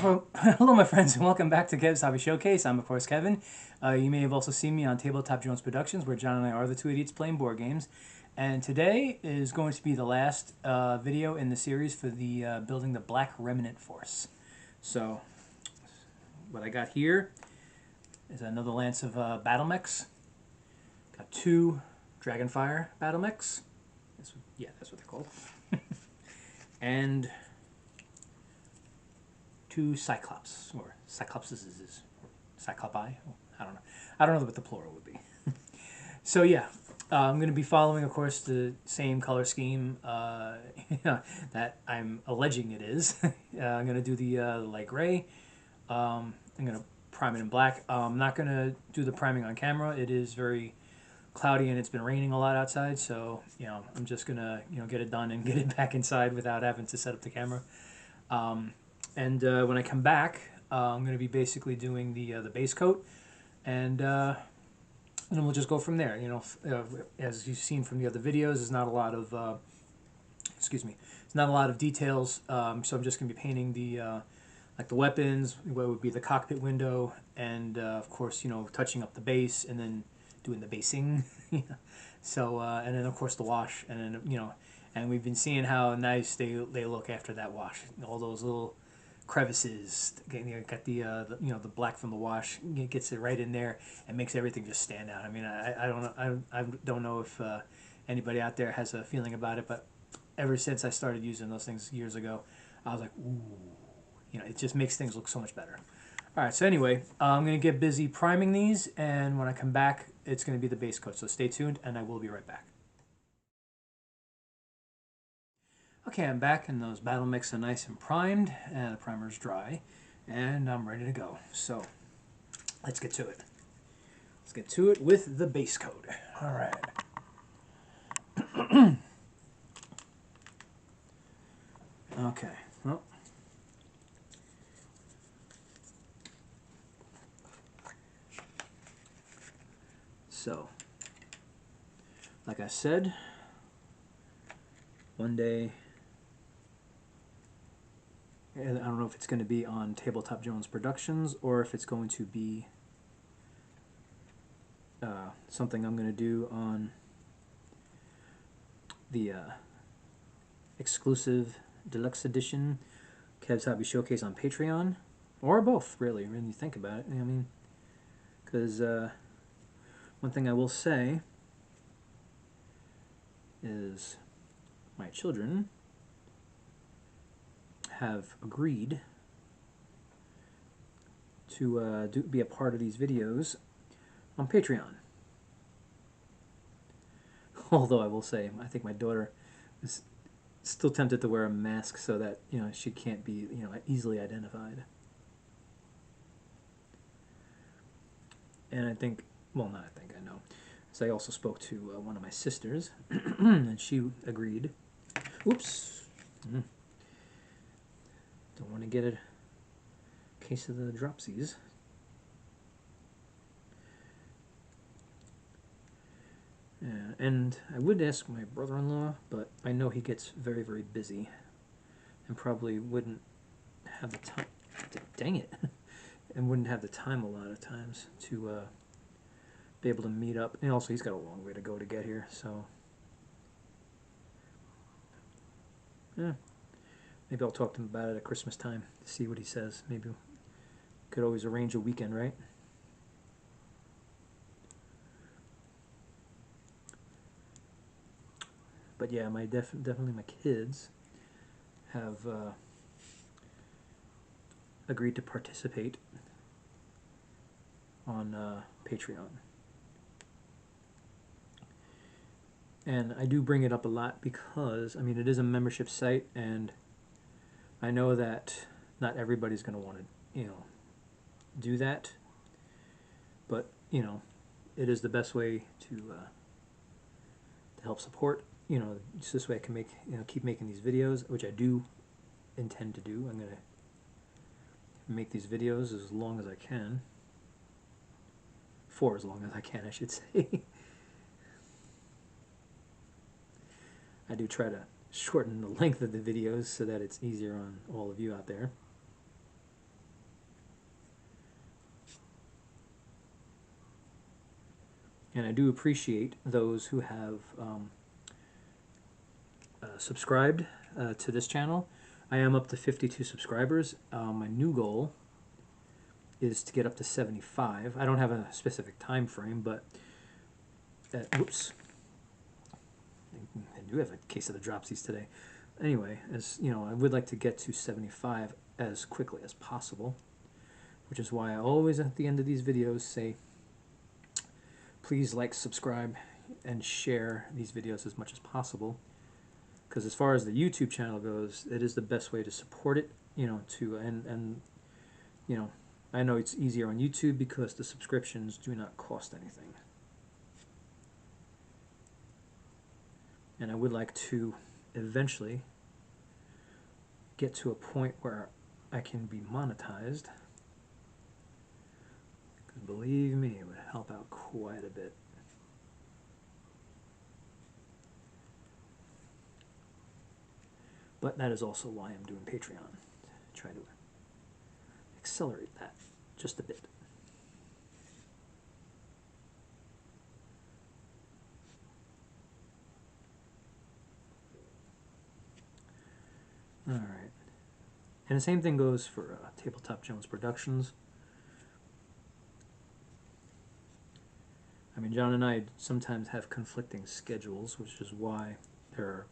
Hello, my friends, and welcome back to Kev's Hobby Showcase. I'm, of course, Kevin. You may have also seen me on Tabletop Jones Productions, where John and I are the two idiots playing board games. And today is going to be the last video in the series for the building the Black Remnant force. So, what I got here is another lance of Battlemechs. Got two Dragonfire Battlemechs. Yeah, that's what they're called. And two Cyclops, or Cyclopses, or Cyclopi. I don't know. I don't know what the plural would be. So yeah, I'm going to be following, of course, the same color scheme that I'm alleging it is. I'm going to do the light gray. I'm going to prime it in black. I'm not going to do the priming on camera. It is very cloudy and it's been raining a lot outside, so I'm just going to get it done and get it back inside without having to set up the camera. And when I come back, I'm going to be basically doing the base coat, and then we'll just go from there. As you've seen from the other videos, there's not a lot of there's not a lot of details. So I'm just going to be painting the like the weapons, what would be the cockpit window, and of course touching up the base and then doing the basing. So and then of course the wash, and then and we've been seeing how nice they look after that wash. All those little crevices, got the black from the wash, it gets it right in there and makes everything just stand out. I mean, I don't know if anybody out there has a feeling about it, but ever since I started using those things years ago, I was like, ooh, it just makes things look so much better. All right, so anyway, I'm going to get busy priming these, and when I come back, it's going to be the base coat. So stay tuned, and I will be right back. Okay, I'm back, and those battle mechs are nice and primed, and the primer's dry, and I'm ready to go. So, let's get to it. Let's get to it with the base coat. All right. Okay. Well. So, like I said, one day, and I don't know if it's going to be on Tabletop Jones Productions or if it's going to be something I'm going to do on the exclusive deluxe edition Kev's Hobby Showcase on Patreon, or both, really, when you think about it. I mean, because one thing I will say is my children have agreed to be a part of these videos on Patreon. Although I will say, I think my daughter is still tempted to wear a mask so that she can't be easily identified. And I think, well, not I think, I know. So I also spoke to one of my sisters, and she agreed. Oops. Don't want to get a case of the dropsies. Yeah, and I would ask my brother-in-law, but I know he gets very, very busy and probably wouldn't have the time. Dang it. And wouldn't have the time a lot of times to be able to meet up. And also, he's got a long way to go to get here, so yeah. Maybe I'll talk to him about it at Christmas time to see what he says. Maybe we could always arrange a weekend, right? But yeah, definitely my kids have agreed to participate on Patreon. And I do bring it up a lot because, I mean, it is a membership site, and I know that not everybody's going to want to, do that. But, it is the best way to help support. Just this way I can make, keep making these videos, which I do intend to do. I'm going to make these videos as long as I can. For as long as I can, I should say. I do try to shorten the length of the videos so that it's easier on all of you out there. And I do appreciate those who have subscribed to this channel. I am up to 52 subscribers. My new goal is to get up to 75. I don't have a specific time frame, but oops, I do have a case of the dropsies today. Anyway, as you know, I would like to get to 75 as quickly as possible, which is why I always at the end of these videos say, please like, subscribe, and share these videos as much as possible. Because as far as the YouTube channel goes, it is the best way to support it. You know, and you know, I know it's easier on YouTube because the subscriptions do not cost anything. And I would like to eventually get to a point where I can be monetized. Because believe me, it would help out quite a bit. But that is also why I'm doing Patreon. Try to accelerate that just a bit. All right. And the same thing goes for Tabletop Jones Productions. I mean, John and I sometimes have conflicting schedules, which is why there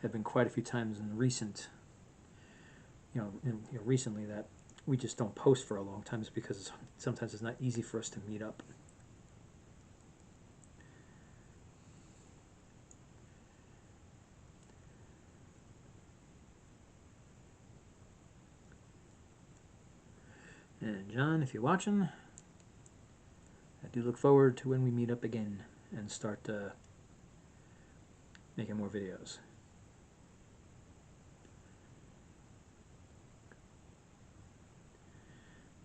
have been quite a few times in recent, recently that we just don't post for a long time, is because sometimes it's not easy for us to meet up. And John, if you're watching, I do look forward to when we meet up again and start making more videos.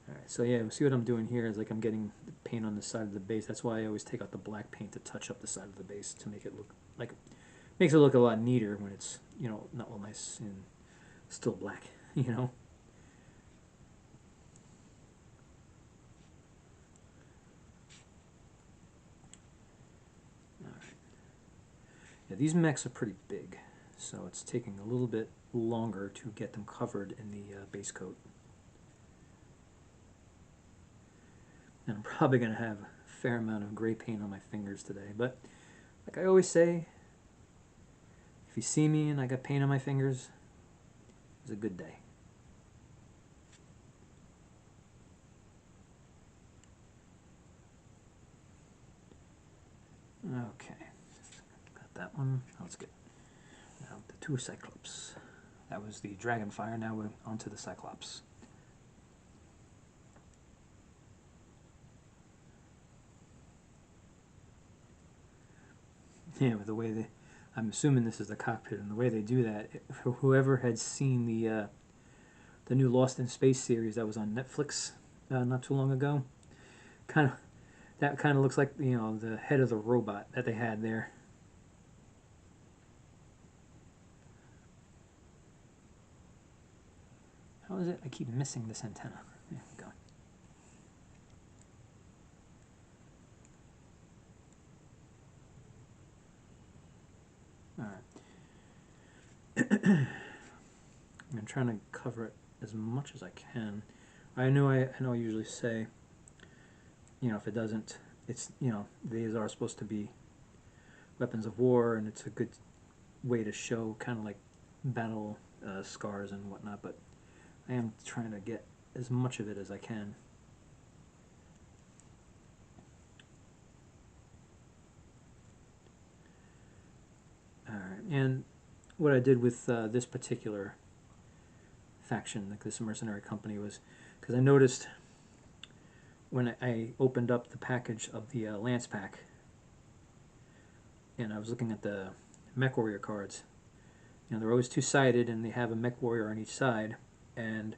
Alright, so yeah, see what I'm doing here is like I'm getting the paint on the side of the base. That's why I always take out the black paint to touch up the side of the base to make it look like, makes it look a lot neater when it's, you know, not all nice and still black, you know. Alright. Yeah, these mechs are pretty big, so it's taking a little bit longer to get them covered in the base coat. And I'm probably going to have a fair amount of gray paint on my fingers today, but like I always say, if you see me and I got paint on my fingers, it's a good day. Okay, got that one. Let's get now the two Cyclops. That was the Dragonfire, now we're onto the Cyclops. Yeah, with the way they, I'm assuming this is the cockpit, and the way they do that, for whoever had seen the new Lost in Space series that was on Netflix not too long ago, that kind of looks like, you know, the head of the robot that they had there. How is it? I keep missing this antenna. There we go. All right. I'm trying to cover it as much as I can. I know I usually say, you know, if it doesn't, it's, you know, these are supposed to be weapons of war, and it's a good way to show kind of like battle scars and whatnot, but I am trying to get as much of it as I can. Alright, and what I did with this particular faction, like this mercenary company, was because I noticed when I opened up the package of the Lance pack and I was looking at the mech warrior cards, you know, they're always two-sided and they have a mech warrior on each side, and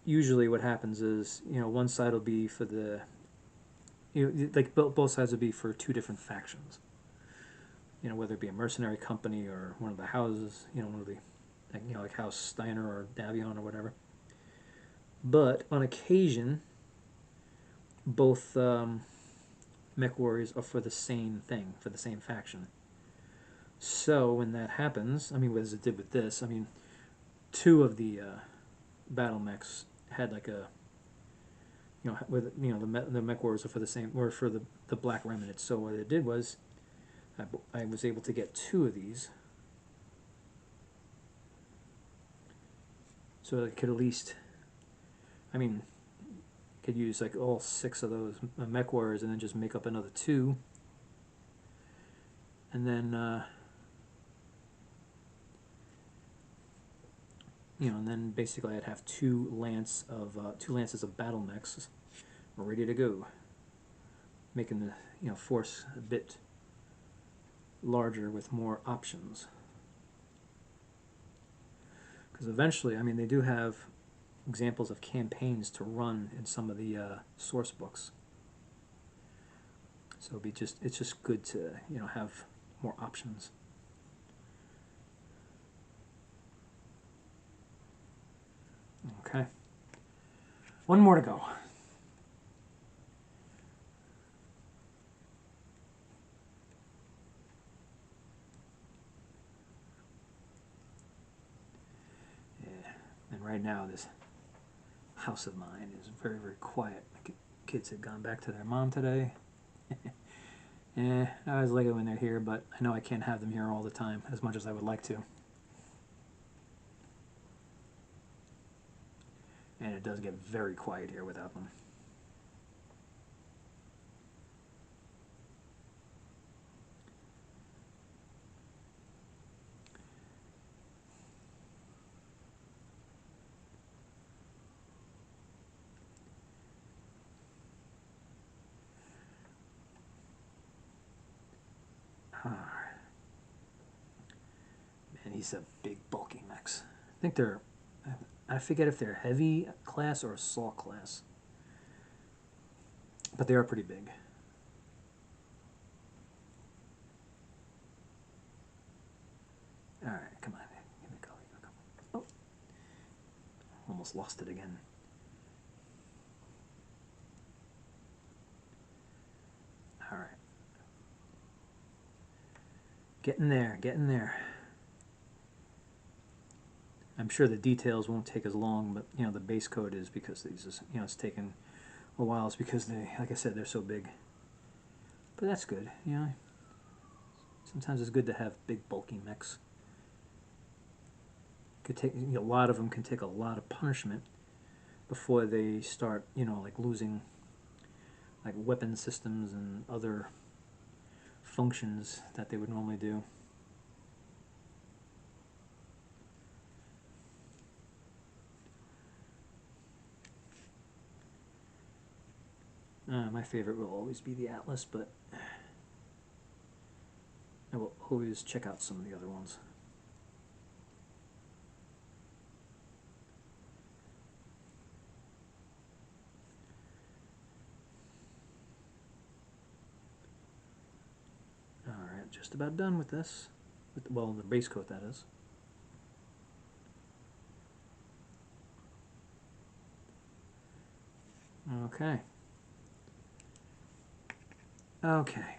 usually what happens is, you know, one side will be for the, you know, like both sides will be for two different factions, you know, whether it be a mercenary company or one of the houses, you know, one of the, like, you know, like House Steiner or Davion or whatever. But on occasion, both mech warriors are for the same thing, for the same faction. So when that happens, I mean, as it did with this, I mean, two of the battle mechs had like a, with the mech warriors are for the same, or for the Black Remnant. So what it did was, I was able to get two of these, so I could at least, I mean, could use like all 6 of those mech warriors and then just make up another 2, and then and then basically I'd have two lances of battle mechs ready to go, making the force a bit larger with more options. Because eventually, I mean, they do have examples of campaigns to run in some of the source books. So it's just good to have more options. Okay, one more to go. Yeah, and right now this house of mine is very, very quiet. The kids had gone back to their mom today. I always like it when they're here, but I know I can't have them here all the time as much as I would like to. And it does get very quiet here without them. Man, he's a big, bulky mechs. I think they're, I forget if they're heavy class or assault class, but they are pretty big. All right, come on, give me a go. Oh, almost lost it again. All right, getting there, getting there. I'm sure the details won't take as long, but the base code is, because these is, it's taken a while. It's because they, like I said, they're so big. But that's good, Sometimes it's good to have big, bulky mechs. Could take a lot of them can take a lot of punishment before they start, like losing like weapon systems and other functions that they would normally do. My favorite will always be the Atlas, but I will always check out some of the other ones. Alright, just about done with this. Well, the base coat, that is. Okay. Okay.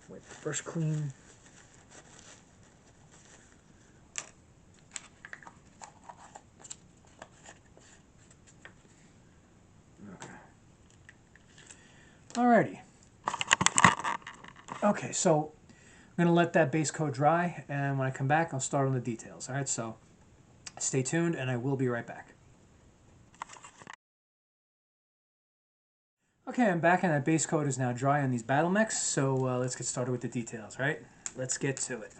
Wipe the brush clean. Okay. Alrighty. Okay, so I'm going to let that base coat dry, and when I come back, I'll start on the details. Alright, so stay tuned, and I will be right back. Okay, I'm back, and that base coat is now dry on these battle mechs, so let's get started with the details, right? Let's get to it.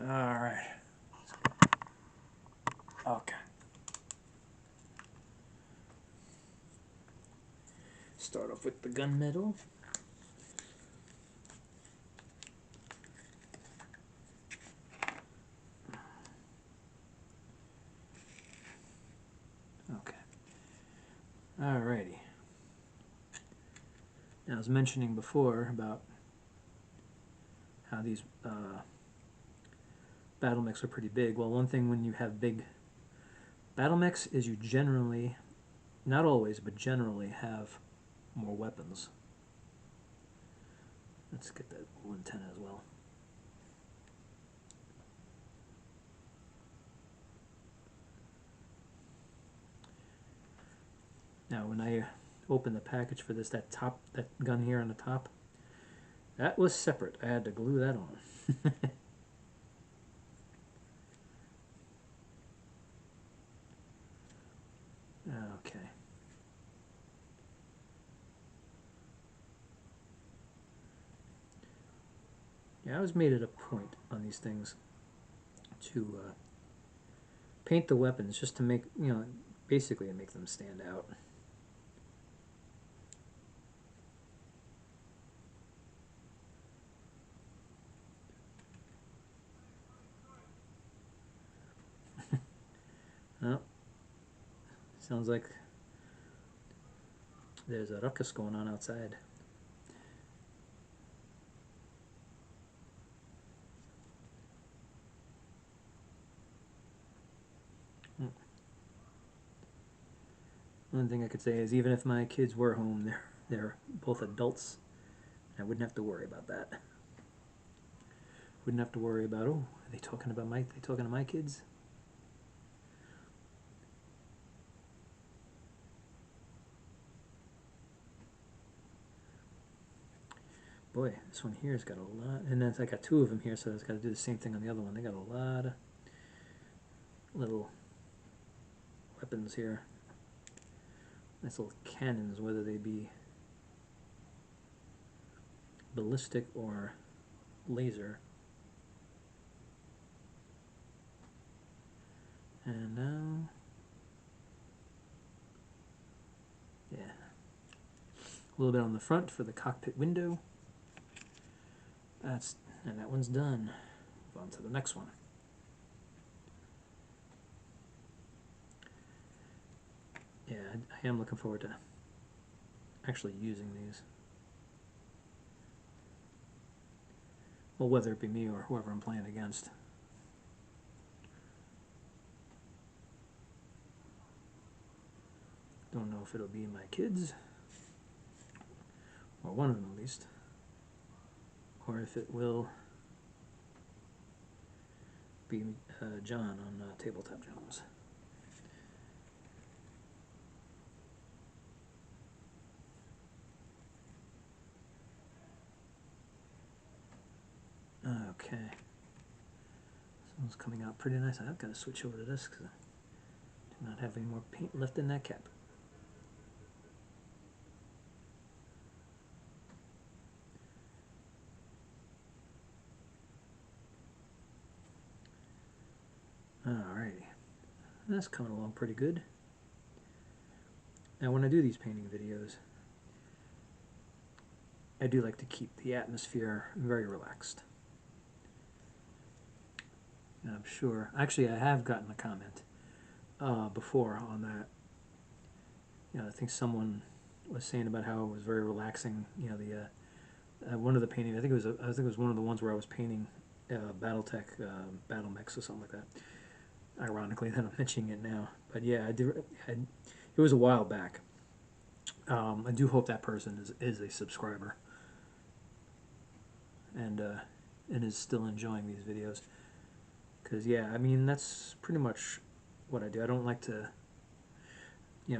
Alright. Okay. Start off with the gunmetal. Okay. Alrighty. Now, I was mentioning before about how these battle mechs are pretty big. Well, one thing when you have big battle mechs is you generally not always, but generally have more weapons. Let's get that little antenna as well. Now, when I opened the package for this, that gun here on the top, that was separate. I had to glue that on. Okay. Yeah, I always made it a point on these things to paint the weapons just to make, basically to make them stand out. Well, sounds like there's a ruckus going on outside. One thing I could say is even if my kids were home, they're both adults. I wouldn't have to worry about that. Wouldn't have to worry about, oh, are they talking about they talking to my kids? Boy, this one here's got a lot, and then I got two of them here, so it's got to do the same thing on the other one. They got a lot of little weapons here. Nice little cannons, whether they be ballistic or laser. And now, yeah, a little bit on the front for the cockpit window. And that one's done. Move on to the next one. Yeah, I am looking forward to actually using these. Well, whether it be me or whoever I'm playing against. Don't know if it'll be my kids, or one of them at least, or if it will be John on Tabletop Jones. Okay. This one's coming out pretty nice. I've got to switch over to this because I do not have any more paint left in that cap. Alrighty. That's coming along pretty good. Now when I do these painting videos, I do like to keep the atmosphere very relaxed. And I'm sure, actually I have gotten a comment before on that. I think someone was saying about how it was very relaxing. One of the paintings, I think it was one of the ones where I was painting Battletech, Battlemechs or something like that. Ironically, that I'm mentioning it now, but yeah, it was a while back. I do hope that person is a subscriber and is still enjoying these videos. Because yeah, I mean that's pretty much what I do. I don't like to, I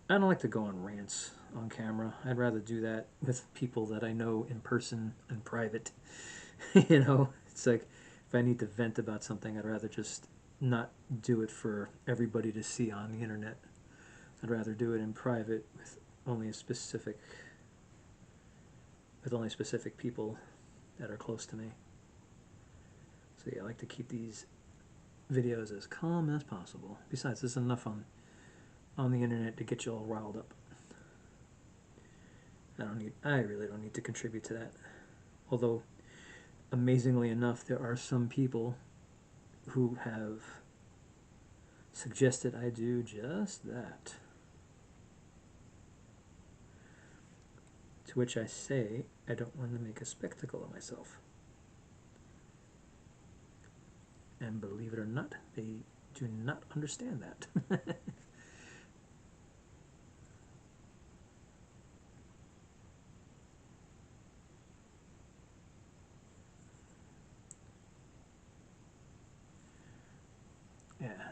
don't like to go on rants on camera. I'd rather do that with people that I know in person and private. It's like if I need to vent about something, I'd rather just not do it for everybody to see on the internet. I'd rather do it in private with only specific people that are close to me. So yeah, I like to keep these videos as calm as possible. Besides, there's enough on the internet to get you all riled up. I really don't need to contribute to that. Although, amazingly enough, there are some people who have suggested I do just that. To which I say, I don't want to make a spectacle of myself. And believe it or not, they do not understand that.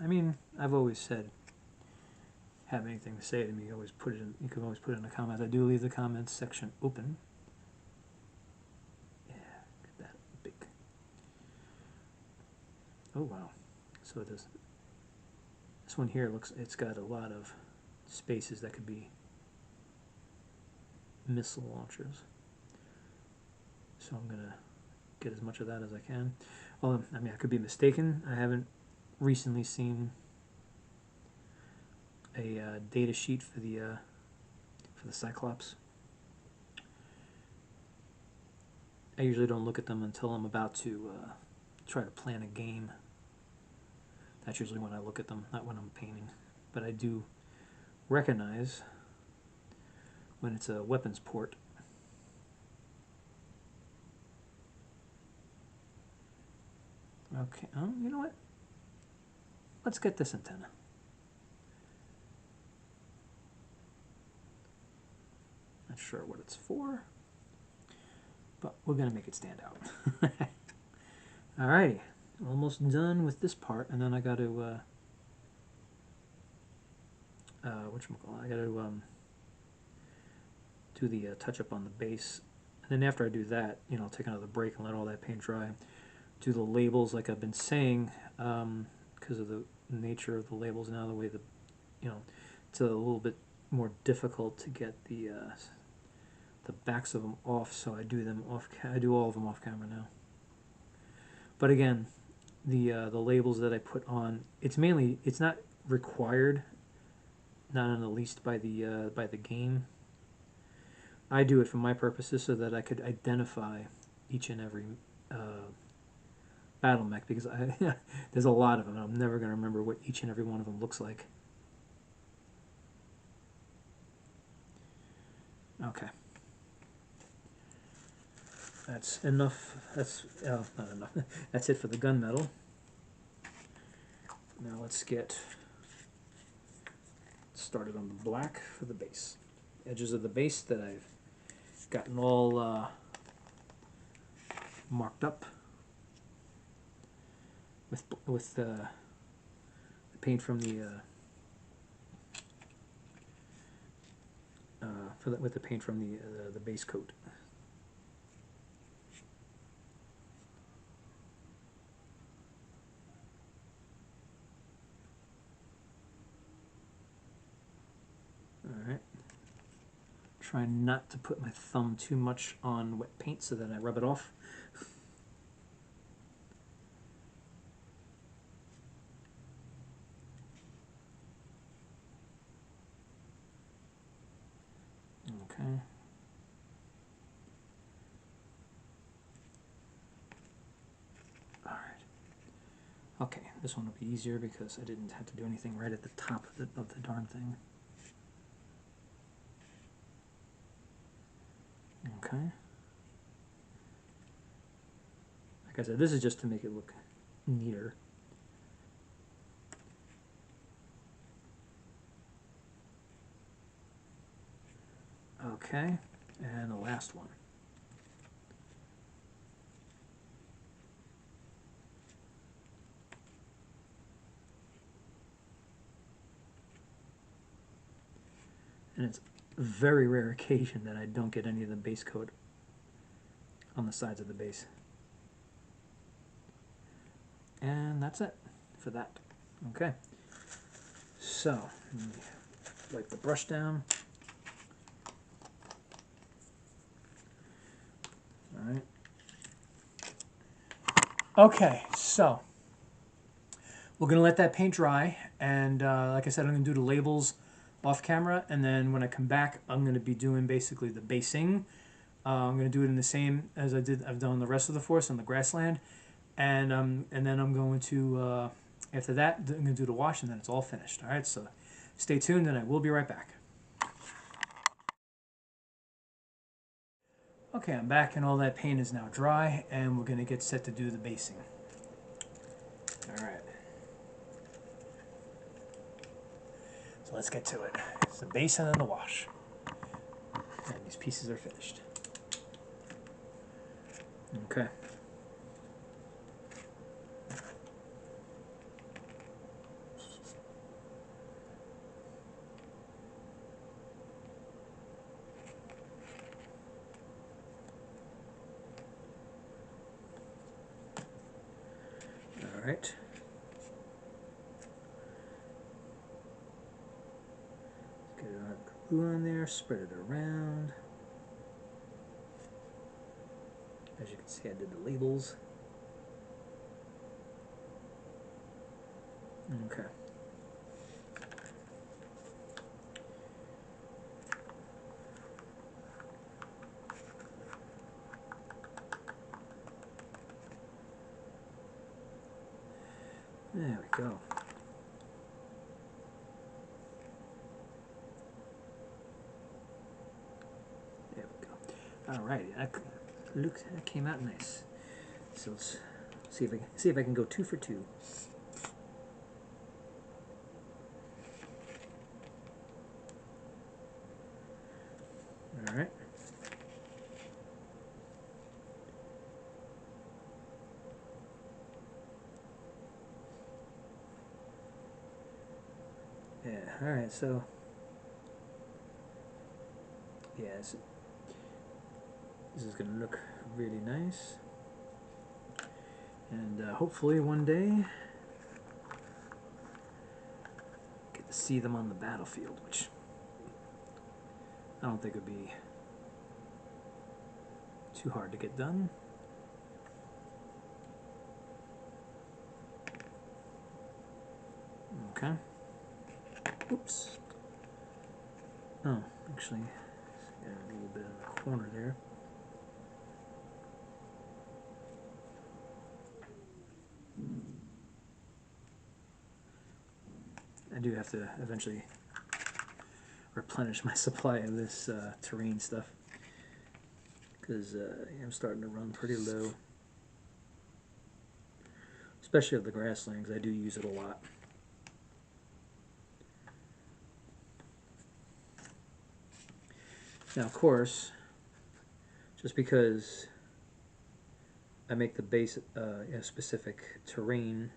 I mean, I've always said, have anything to say to me, always put it in. You can always put it in the comments. I do leave the comments section open. Yeah, look at that big. Oh wow! So it does. This one here looks. It's got a lot of spaces that could be missile launchers. So I'm gonna get as much of that as I can. Well, I mean, I could be mistaken. I haven't recently seen a data sheet for the Cyclops. I usually don't look at them until I'm about to try to plan a game. That's usually when I look at them, not when I'm painting. But I do recognize when it's a weapons port. Okay, oh, you know what? Let's get this antenna. Not sure what it's for, but we're going to make it stand out. Alrighty, almost done with this part, and then I got to, whatchamacallit, I got to do the touch-up on the base. And then after I do that, you know, I'll take another break and let all that paint dry. Do the labels like I've been saying, because of the nature of the labels now, the way the, you know, it's a little bit more difficult to get the backs of them off, so I do them off. I do all of them off camera now. But again, the labels that I put on, it's mainly, it's not required, not in the least by the game. I do it for my purposes so that I could identify each and every battle mech, because there's a lot of them. I'm never going to remember what each and every one of them looks like. Okay. That's enough. That's not enough. That's it for the gunmetal. Now let's get started on the black for the base. Edges of the base that I've gotten all marked up with the paint from the with the paint from the base coat. Alright. Try not to put my thumb too much on wet paint so that I rub it off. Okay. Alright. Okay, this one will be easier because I didn't have to do anything right at the top of the darn thing. Okay. Like I said, this is just to make it look neater. Okay, and the last one. And it's a very rare occasion that I don't get any of the base coat on the sides of the base. And that's it for that. Okay. So, let me wipe the brush down. All right. Okay, so we're going to let that paint dry, and like I said, I'm going to do the labels off camera, and then when I come back, I'm going to be doing basically the basing. I'm going to do it in the same as I've done the rest of the force on the grassland, and then I'm going to after that I'm going to do the wash, and then it's all finished. All right, so stay tuned, and I will be right back. Okay, I'm back, and all that paint is now dry, and we're going to get set to do the basing. All right. So let's get to it. It's the base and then the wash. And these pieces are finished. Okay. Alright. Get our glue on there, spread it around. As you can see, I did the labels. Okay. There we go. There we go. Alrighty, that came out nice. So let's see if I can go 2 for 2. All right. Yeah. All right. So yeah, this is gonna look really nice, and hopefully one day get to see them on the battlefield, which I don't think would be too hard to get done. Okay. Oops. Oh, actually, got a little bit in the corner there. I do have to eventually replenish my supply of this terrain stuff, because I'm starting to run pretty low, especially of the grassland, because I do use it a lot. Now, of course, just because I make the base a specific terrain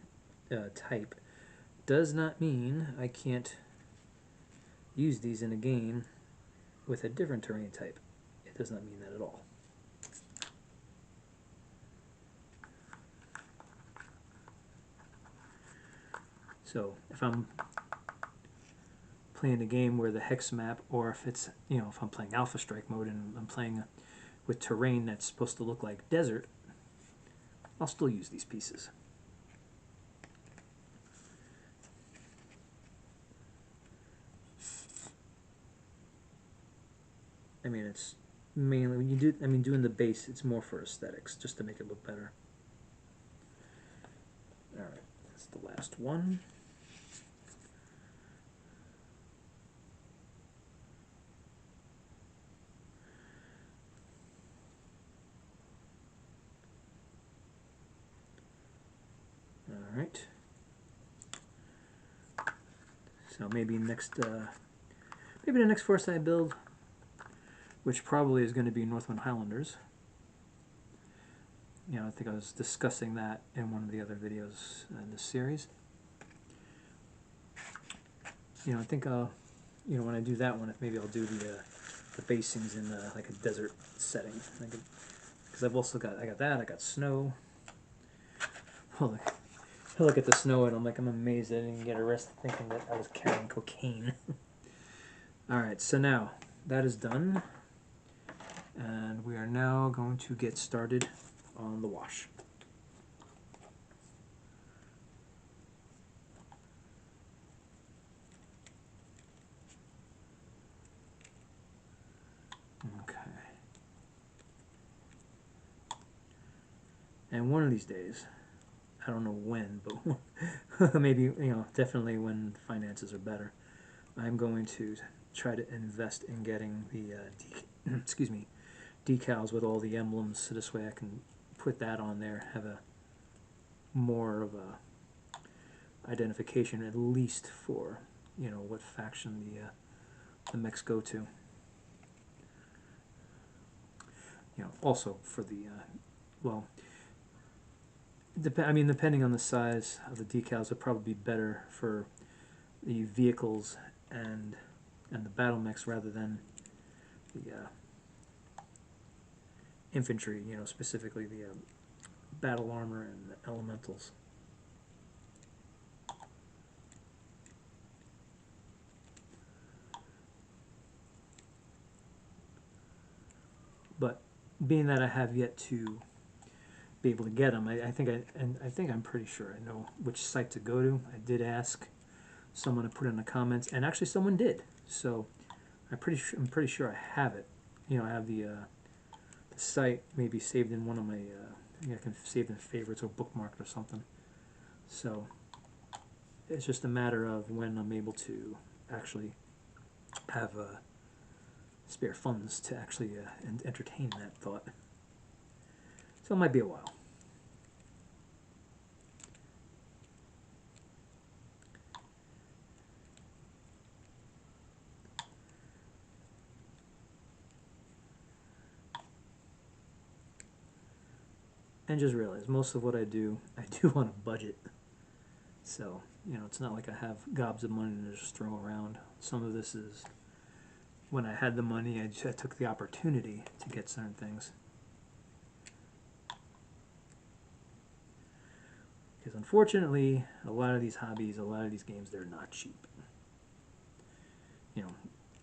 type does not mean I can't use these in a game with a different terrain type. It does not mean that at all. So if I'm playing a game where the hex map, or if it's, if I'm playing Alpha Strike mode and I'm playing with terrain that's supposed to look like desert, I'll still use these pieces. I mean, it's mainly when you do, doing the base, it's more for aesthetics, just to make it look better. Alright, that's the last one. Alright. So maybe maybe the next force I build, which probably is going to be Northwind Highlanders. I think I was discussing that in one of the other videos in this series. I think when I do that one, maybe I'll do the basings in like a desert setting, because I've also got I got snow. Well, I look at the snow and I'm amazed I didn't get arrested thinking that I was carrying cocaine. All right, so now that is done, and we are now going to get started on the wash. Okay. And one of these days, I don't know when, but maybe, definitely when finances are better, I'm going to try to invest in getting the excuse me, decals with all the emblems, so this way I can put that on there, have a more of a identification, at least for what faction the mechs go to. Also for the well, depending on the size of the decals, would probably be better for the vehicles and the battlemechs rather than the infantry. Specifically the battle armor and the elementals. being that I have yet to be able to get them, I think I'm pretty sure I know which site to go to. I did ask someone to put in the comments, and actually someone did. So I'm pretty sure I have it. You know, I have the site maybe saved in one of my. I can save in favorites or bookmarked or something. So it's just a matter of when I'm able to actually have spare funds to actually entertain that thought. So it might be a while. And just realize most of what I do on a budget. So, you know, it's not like I have gobs of money to just throw around. Some of this is when I had the money, I took the opportunity to get certain things. Because unfortunately, a lot of these hobbies, a lot of these games, they're not cheap. You know,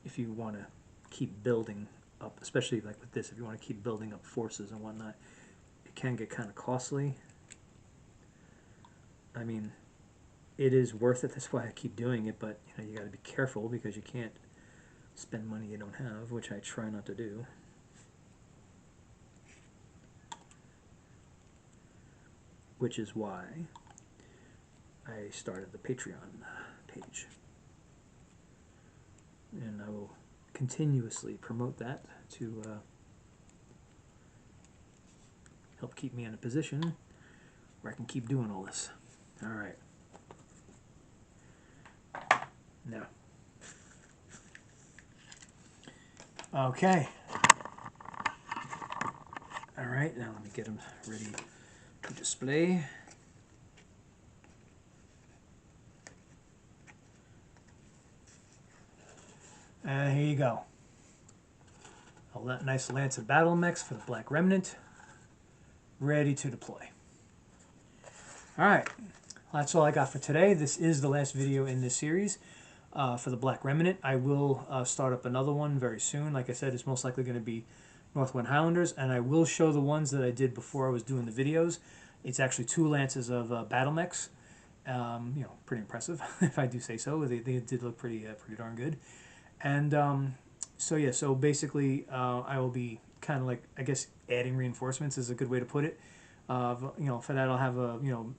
if you want to keep building up, especially like with this, if you want to keep building up forces and whatnot, it can get kind of costly. I mean, it is worth it. That's why I keep doing it. But you know, you got to be careful because you can't spend money you don't have, which I try not to do. Which is why I started the Patreon page, and I will continuously promote that to help keep me in a position where I can keep doing all this. All right. Now. Okay. All right, now let me get them ready to display. And here you go. A nice lance of Battlemechs for the Black Remnant, ready to deploy. All right, that's all I got for today. This is the last video in this series for the Black Remnant. I will start up another one very soon. Like I said, it's most likely going to be Northwind Highlanders, and I will show the ones that I did before I was doing the videos. It's actually 2 lances of Battlemechs. You know, pretty impressive, if I do say so. They did look pretty darn good. And so yeah, so basically I will be kind of like, I guess, adding reinforcements is a good way to put it. You know, for that I'll have you know,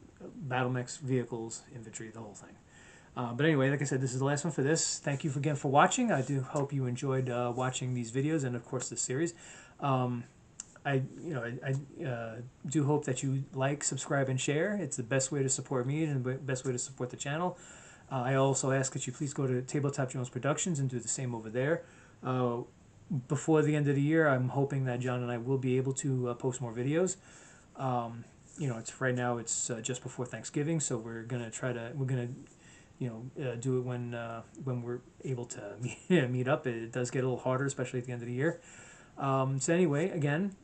Battlemechs, vehicles, infantry, the whole thing. But anyway, like I said, this is the last one for this. Thank you again for watching. I do hope you enjoyed watching these videos and of course this series. I do hope that you like, subscribe, and share. It's the best way to support me and the best way to support the channel. I also ask that you please go to Tabletop Jones Productions and do the same over there. Before the end of the year, I'm hoping that John and I will be able to post more videos. You know, it's right now it's just before Thanksgiving, so we're gonna do it when we're able to meet up. It does get a little harder, especially at the end of the year. So anyway, again,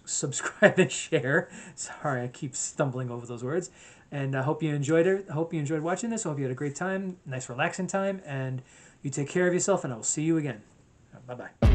subscribe, and share. Sorry, I keep stumbling over those words. And I hope you enjoyed it. I hope you enjoyed watching this. I hope you had a great time, nice relaxing time, and you take care of yourself, and I will see you again. Bye-bye.